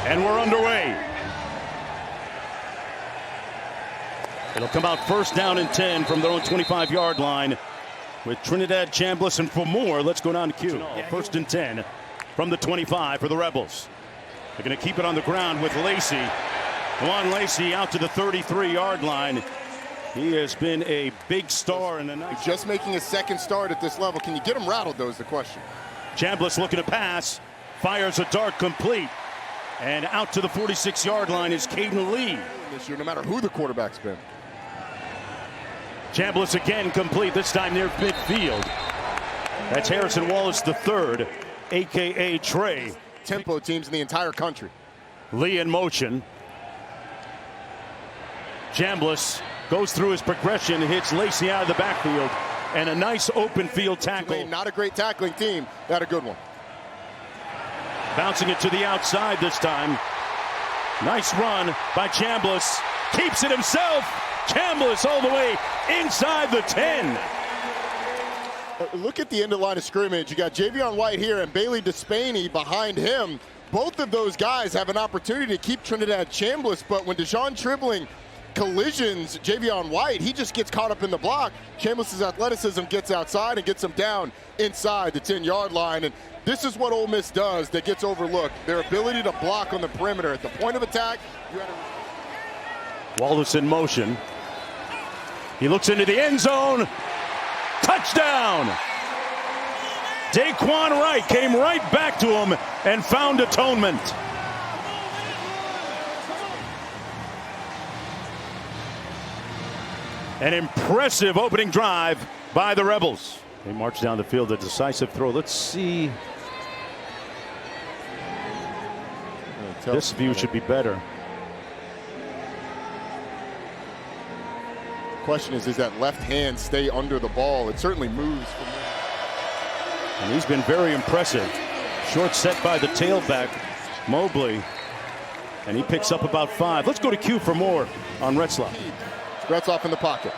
And we're underway. It'll come out first down and 10 from their own 25-yard line with Trinidad Chambliss. And for more, let's go down to Q. First and 10 from the 25 for the Rebels. They're going to keep it on the ground with Lacey. Juan Lacey out to the 33-yard line. He has been a big star in the night. Just making his second start at this level. Can you get him rattled, though, is the question. Chambliss looking to pass. Fires a dart complete. And out to the 46-yard line is Caden Lee. This year, no matter who the quarterback's been. Chambliss again complete, this time near midfield. That's Harrison Wallace III, a.k.a. Trey. Tempo teams in the entire country. Lee in motion. Chambliss goes through his progression and hits Lacey out of the backfield. And a nice open field tackle. Tulane, not a great tackling team. That a good one. Bouncing it to the outside this time. Nice run by Chambliss. Keeps it himself. Chambliss all the way inside the 10. Look at the end of the line of scrimmage. You got Javion White here and Bailey Despaney behind him. Both of those guys have an opportunity to keep Trinidad Chambliss, but when Deshaun Tribling collisions Javion White, he just gets caught up in the block. Chambliss's athleticism gets outside and gets him down inside the 10-yard line. And this is what Ole Miss does that gets overlooked. Their ability to block on the perimeter. At the point of attack, Wallace in motion. He looks into the end zone. Touchdown! Daquan Wright came right back to him and found atonement. An impressive opening drive by the Rebels. They march down the field, a decisive throw. Let's see. This view should be better. Question is that left hand stay under the ball? It certainly moves from there. And he's been very impressive. Short set by the tailback, Mobley. And he picks up about 5. Let's go to Q for more on Retzlaff. Retzlaff in the pocket.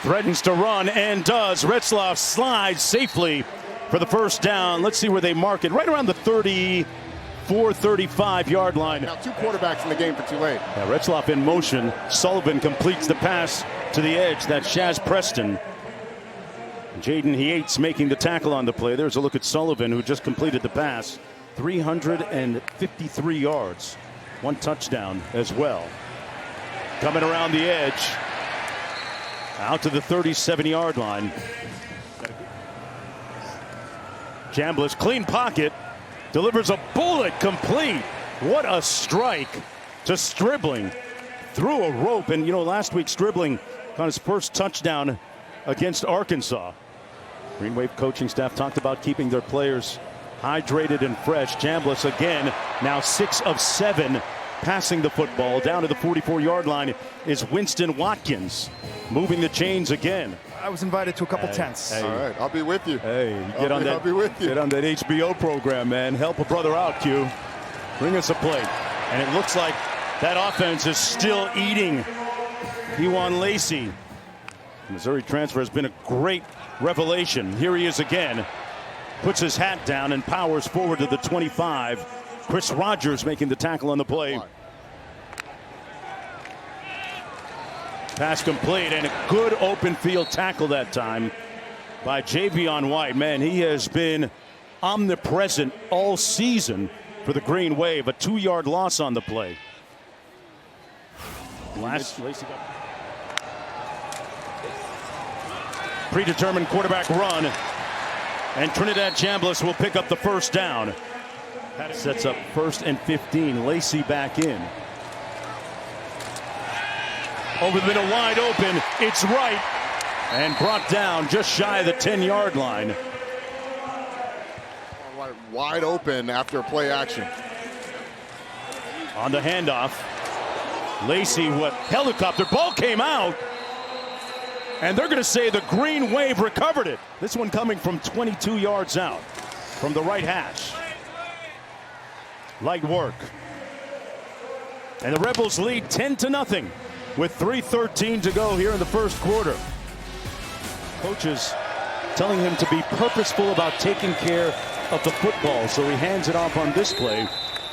Threatens to run and does. Retzlaff slides safely for the first down. Let's see where they mark it. Right around the 35-yard line. Now 2 quarterbacks in the game for Tulane. Yeah, Retzlaff in motion. Sullivan completes the pass to the edge. That's Shaz Preston. Jaden Yates making the tackle on the play. There's a look at Sullivan, who just completed the pass. 353 yards. 1 touchdown as well. Coming around the edge. Out to the 37-yard line. Chambliss, clean pocket. Delivers a bullet complete. What a strike to Stribling. Through a rope. And, you know, last week Stribling got his first touchdown against Arkansas. Green Wave coaching staff talked about keeping their players hydrated and fresh. Chambliss again, now 6 of 7 passing the football. Down to the 44-yard line is Winston Watkins, moving the chains again. I was invited to a couple tents. All right, I'll be with you. Hey, I'll be with you. Get on that HBO program, man. Help a brother out, Q. Bring us a plate. And it looks like that offense is still eating Juan Lacey. Missouri transfer has been a great revelation. Here he is again. Puts his hat down and powers forward to the 25. Chris Rogers making the tackle on the play. Pass complete and a good open field tackle that time by Javion White. Man, he has been omnipresent all season for the Green Wave. A 2-yard loss on the play. Predetermined quarterback run. And Trinidad Chambliss will pick up the first down. Sets up 1st and 15. Lacey back in. Over the middle, wide open. It's right. And brought down just shy of the 10-yard line. Wide open after play action. On the handoff. Lacey, helicopter ball came out. And they're going to say the Green Wave recovered it. This one coming from 22 yards out from the right hash. Light work. And the Rebels lead 10-0 with 3:13 to go here in the first quarter. Coaches telling him to be purposeful about taking care of the football. So he hands it off on this play.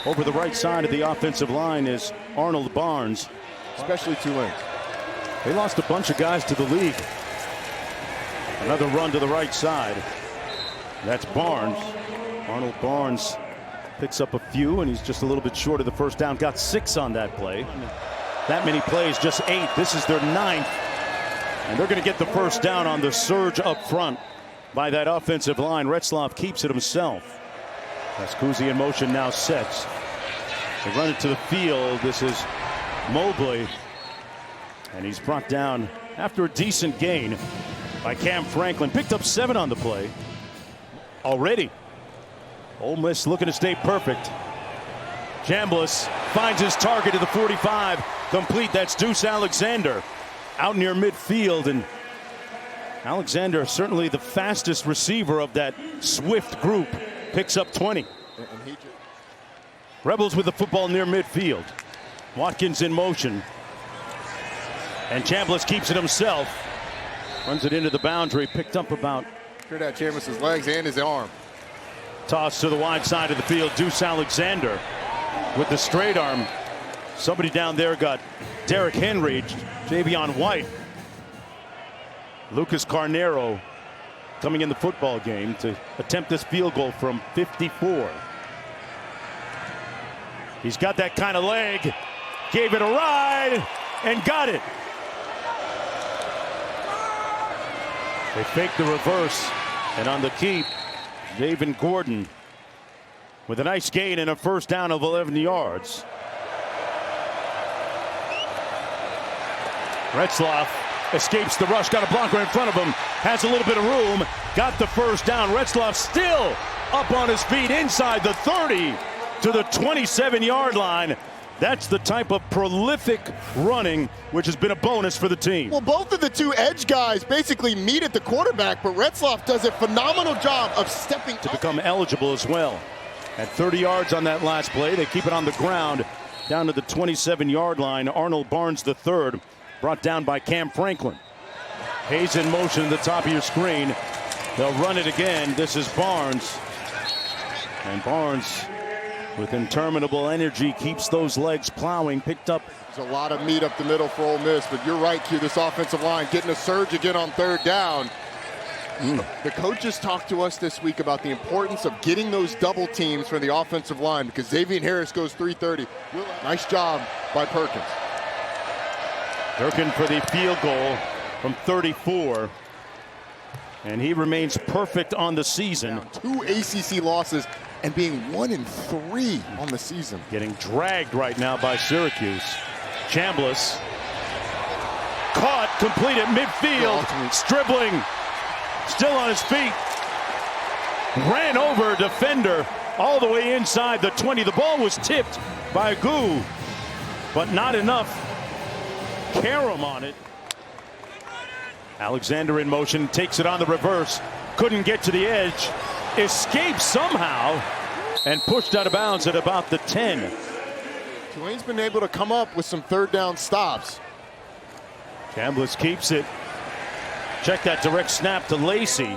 Over the right side of the offensive line is Arnold Barnes. Especially Tulane. They lost a bunch of guys to the league. Another run to the right side. That's Barnes. Arnold Barnes picks up a few, and he's just a little bit short of the first down. Got 6 on that play. That many plays, just 8. This is their 9th. And they're going to get the first down on the surge up front by that offensive line. Retzloff keeps it himself. As Kuzi in motion now sets. They run it to the field. This is Mobley. And he's brought down after a decent gain by Cam Franklin. Picked up 7 on the play already. Ole Miss looking to stay perfect. Chambliss finds his target at the 45. Complete. That's Deuce Alexander out near midfield. And Alexander, certainly the fastest receiver of that swift group, picks up 20. Rebels with the football near midfield. Watkins in motion. And Chambliss keeps it himself. Runs it into the boundary. Picked up about Trinidad Chambliss' legs and his arm. Toss to the wide side of the field. Deuce Alexander with the straight arm. Somebody down there got Derrick Henry, Javion White. Lucas Carnero coming in the football game to attempt this field goal from 54. He's got that kind of leg. Gave it a ride and got it. They fake the reverse, and on the keep, David Gordon with a nice gain and a first down of 11 yards. Retzloff escapes the rush, got a blocker in front of him, has a little bit of room, got the first down. Retzloff still up on his feet inside the 30 to the 27-yard line. That's the type of prolific running which has been a bonus for the team. Well, both of the two edge guys basically meet at the quarterback, but Retzloff does a phenomenal job of stepping to become eligible as well. At 30 yards on that last play, they keep it on the ground down to the 27-yard line. Arnold Barnes III brought down by Cam Franklin. Hayes in motion at the top of your screen. They'll run it again. This is Barnes. And Barnes, with interminable energy, keeps those legs plowing. Picked up. There's a lot of meat up the middle for Ole Miss, but you're right, Q. This offensive line getting a surge again on third down. The coaches talked to us this week about the importance of getting those double teams for the offensive line because Xavier Harris goes 330. Nice job by Perkins. Durkin for the field goal from 34. And he remains perfect on the season. Now, 2 ACC losses and being 1-3 on the season. Getting dragged right now by Syracuse. Chambliss caught, complete at midfield, dribbling, still on his feet. Ran over a defender all the way inside the 20. The ball was tipped by Goo, but not enough carom on it. Alexander in motion, takes it on the reverse, couldn't get to the edge, escapes somehow, and pushed out of bounds at about the 10. Tulane's been able to come up with some third down stops. Chambliss keeps it. Check that direct snap to Lacey.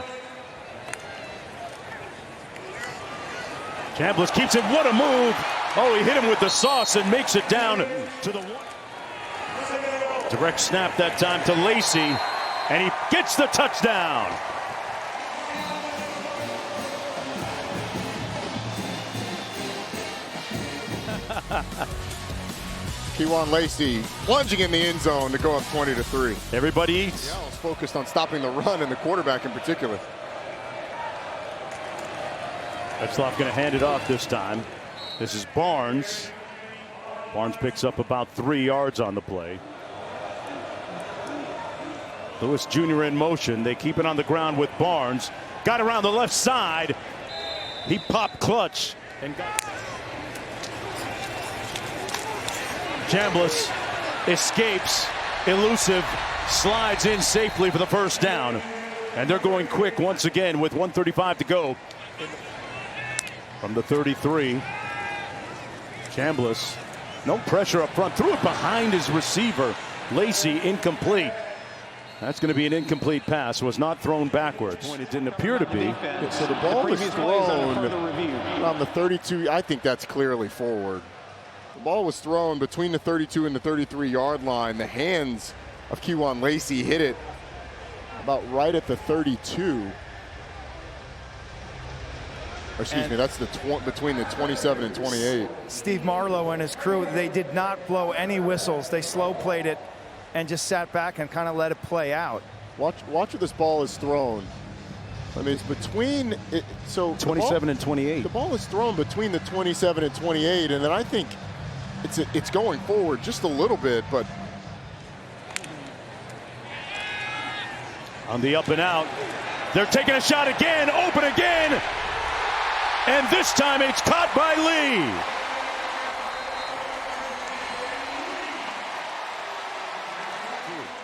Chambliss keeps it. What a move. Oh, he hit him with the sauce and makes it down to the one. Direct snap that time to Lacey. And he gets the touchdown. Kewan Lacey plunging in the end zone to go up 20-3. Everybody eats. Yeah, was focused on stopping the run and the quarterback in particular. Retzloff going to hand it off this time. This is Barnes. Barnes picks up about 3 yards on the play. Lewis Jr. in motion. They keep it on the ground with Barnes. Got around the left side. He popped clutch and got. Chambliss escapes, elusive, slides in safely for the first down. And they're going quick once again with 1:35 to go. From the 33. Chambliss, no pressure up front. Threw it behind his receiver. Lacey incomplete. That's going to be an incomplete pass. Was not thrown backwards. It didn't appear to be. So the ball was thrown around the 32. I think that's clearly forward. The ball was thrown between the 32 and the 33-yard line. The hands of Kewan Lacey hit it about right at the 32. Or excuse me, that's the between the 27 and 28. Steve Marlowe and his crew, they did not blow any whistles. They slow played it and just sat back and kind of let it play out. Watch where this ball is thrown. I mean, it's between it, so 27 and 28. The ball is thrown between the 27 and 28, and then I think it's going forward just a little bit, but on the up and out, they're taking a shot again, open again, and this time it's caught by Lee.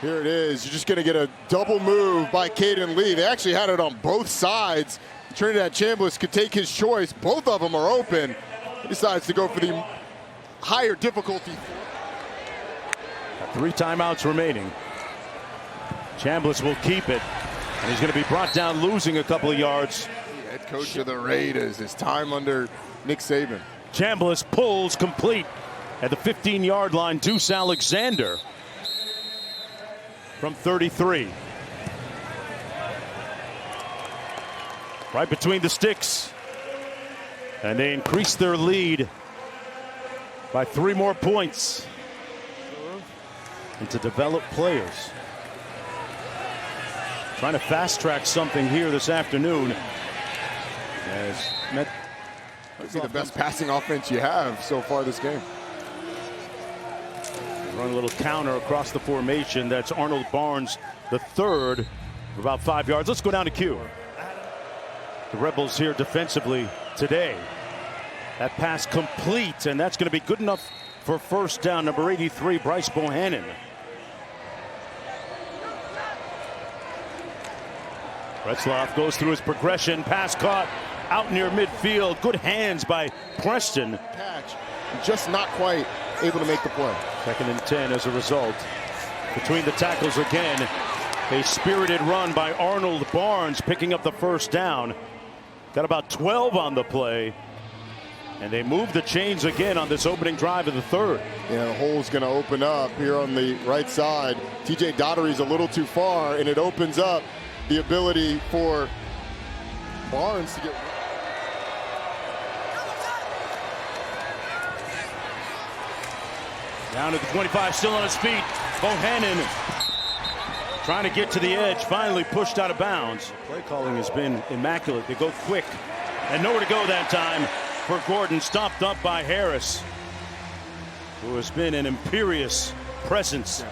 Here it is. You're just going to get a double move by Caden Lee. They actually had it on both sides. Trinidad Chambliss could take his choice. Both of them are open. He decides to go for the higher difficulty. 3 timeouts remaining. Chambliss will keep it, and he's going to be brought down losing a couple of yards. Head coach of the Raiders, his time under Nick Saban. Chambliss pulls complete at the 15-yard line. Deuce Alexander from 33. Right between the sticks. And they increase their lead by 3 more points. And to develop players. Trying to fast track something here this afternoon. Might be the best passing offense you have so far this game. Run a little counter across the formation. That's Arnold Barnes, the third, for about 5 yards. Let's go down to Q. The Rebels here defensively today. That pass complete, and that's going to be good enough for first down. Number 83, Bryce Bohannon. Retzlaff goes through his progression. Pass caught out near midfield. Good hands by Preston. Catch, just not quite able to make the play. 2nd and 10 as a result. Between the tackles again. A spirited run by Arnold Barnes picking up the first down. Got about 12 on the play. And they move the chains again on this opening drive of the third. Yeah, the hole's going to open up here on the right side. TJ Dottery's a little too far, and it opens up the ability for Barnes to get. Down to the 25, still on his feet. Bohannon trying to get to the edge, finally pushed out of bounds. Play calling has been immaculate. They go quick and nowhere to go that time for Gordon. Stopped up by Harris, who has been an imperious presence.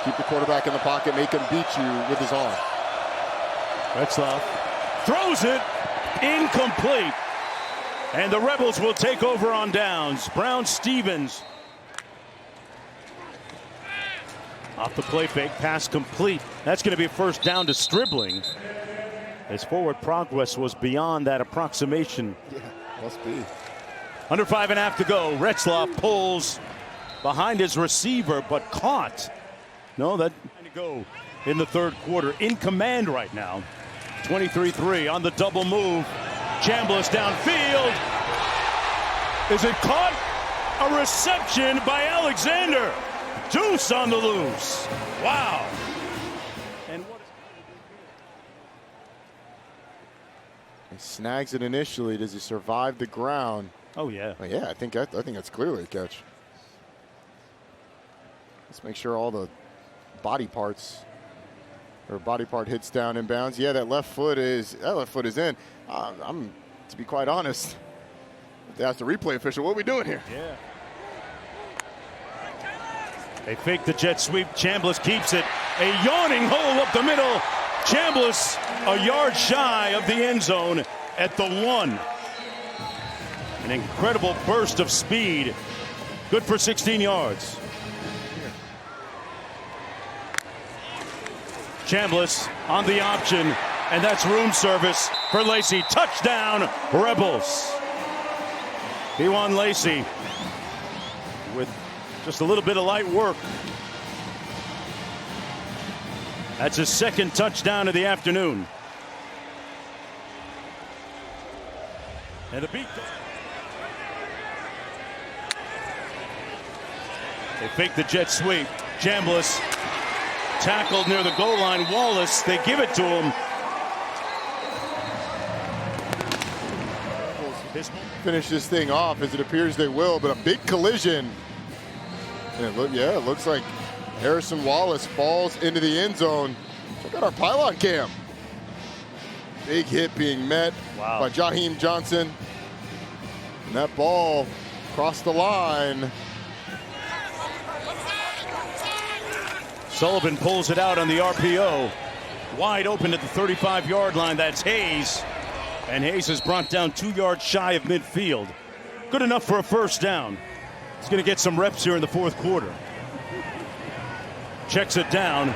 Keep the quarterback in the pocket, make him beat you with his arm. Retzlaff throws it, incomplete. And the Rebels will take over on downs. Brown-Stevens off the play fake, pass complete. That's going to be a first down to Stribling. His forward progress was beyond that approximation. Yeah, must be. Under 5.5 to go. Retzlaff pulls behind his receiver, but caught. No, that to go in the third quarter. In command right now. 23-3 on the double move. Chambliss downfield. Is it caught? A reception by Alexander. Deuce on the loose. Wow. And what He snags it initially. Does he survive the ground? Oh yeah. Well, yeah, I think that's clearly a catch. Let's make sure all the body part hits down in bounds. Yeah, that left foot is in. I'm, to be quite honest, that's the replay official. What are we doing here? Yeah. They fake the jet sweep. Chambliss keeps it. A yawning hole up the middle. Chambliss a yard shy of the end zone at the 1. An incredible burst of speed. Good for 16 yards. Chambliss on the option, and that's room service for Lacey. Touchdown, Rebels. Kewan Lacey with just a little bit of light work. That's his second touchdown of the afternoon. And the beat. They fake the jet sweep. Chambliss tackled near the goal line. Wallace, they give it to him. Finish this thing off as it appears they will, but a big collision. And it looks like Harrison Wallace falls into the end zone. Check out our pylon cam. Big hit being met by Jaheim Johnson. And that ball crossed the line. Sullivan pulls it out on the RPO. Wide open at the 35-yard line. That's Hayes. And Hayes is brought down 2 yards shy of midfield. Good enough for a first down. He's going to get some reps here in the fourth quarter. Checks it down.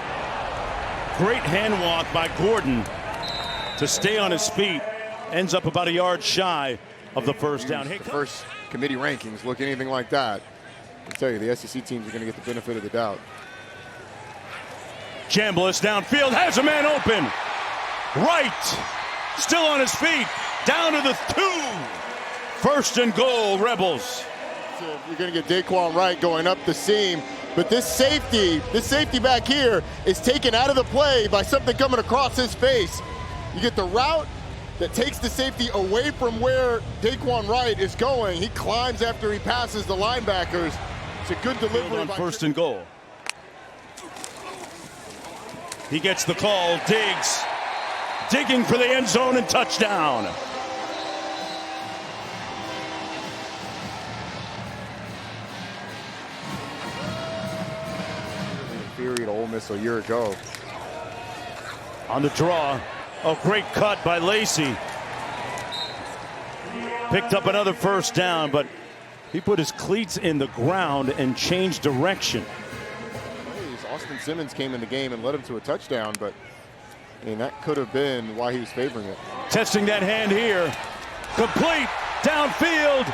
Great hand walk by Gordon to stay on his feet. Ends up about a yard shy of the first down. The first committee rankings look anything like that. I tell you, the SEC teams are going to get the benefit of the doubt. Chambliss downfield, has a man open. Right, still on his feet, down to the 2. First and goal, Rebels. So you're going to get Daquan Wright going up the seam, but this safety back here is taken out of the play by something coming across his face. You get the route that takes the safety away from where Daquan Wright is going. He climbs after he passes the linebackers. It's a good delivery on first and goal. He gets the call, digs, digging for the end zone and touchdown. Inferior to Ole Miss a year ago. On the draw, a great cut by Lacey. Picked up another first down, but he put his cleats in the ground and changed direction. Austin Simmons came in the game and led him to a touchdown, but I mean, that could have been why he was favoring it. Testing that hand here. Complete, downfield,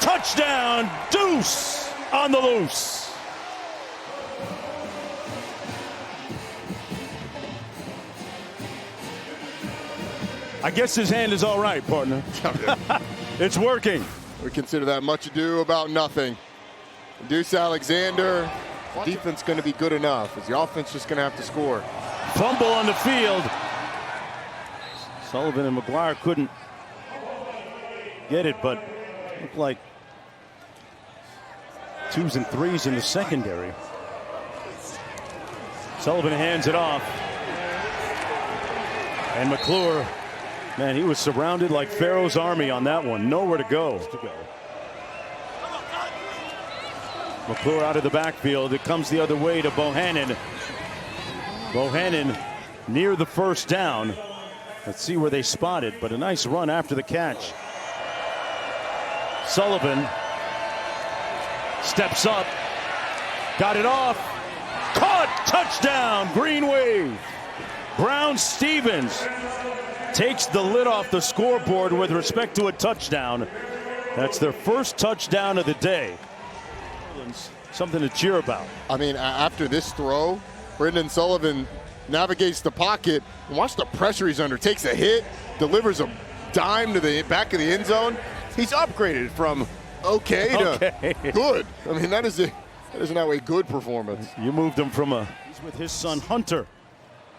touchdown, Deuce on the loose. I guess his hand is all right, partner. It's working. We consider that much ado about nothing. Deuce Alexander. Defense going to be good enough. Is the offense just going to have to score? Fumble on the field. Sullivan and McGuire couldn't get it, but looked like 2s and 3s in the secondary. Sullivan hands it off. And McClure, man, he was surrounded like Pharaoh's army on that one. Nowhere to go. McClure out of the backfield. It comes the other way to Bohannon. Bohannon near the first down. Let's see where they spot it, but a nice run after the catch. Sullivan steps up. Got it off. Caught. Touchdown. Green wave. Brown-Stevens takes the lid off the scoreboard with respect to a touchdown. That's their first touchdown of the day. Something to cheer about. I mean, after this throw, Brendan Sullivan navigates the pocket and watch the pressure he's under. Takes a hit, delivers a dime to the back of the end zone. He's upgraded from okay to good. I mean, that is now a good performance. You moved him from he's with his son Hunter,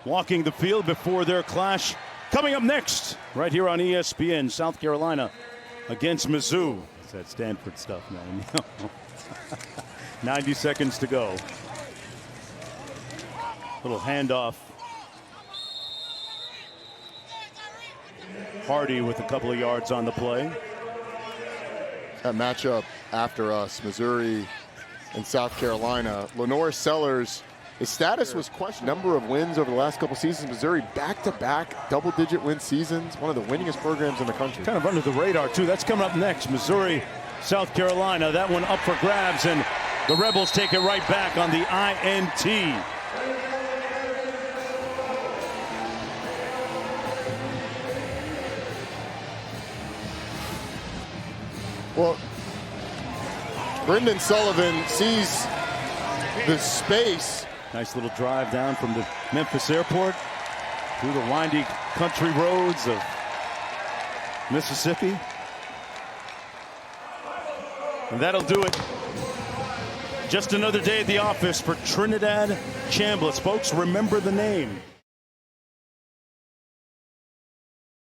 walking the field before their clash. Coming up next, right here on ESPN, South Carolina against Mizzou. It's that Stanford stuff, man. 90 seconds to go. Little handoff. Hardy with a couple of yards on the play. That matchup after us, Missouri and South Carolina. Lenore Sellers, his status was questioned. Number of wins over the last couple seasons. Missouri back-to-back double-digit win seasons. One of the winningest programs in the country. Kind of under the radar, too. That's coming up next. Missouri, South Carolina. That one up for grabs, and the Rebels take it right back on the INT. Well, Brendan Sullivan sees the space Nice little drive down from the Memphis airport through the windy country roads of Mississippi. And that'll do it. Just another day at the office for Trinidad Chambliss. Folks, remember the name.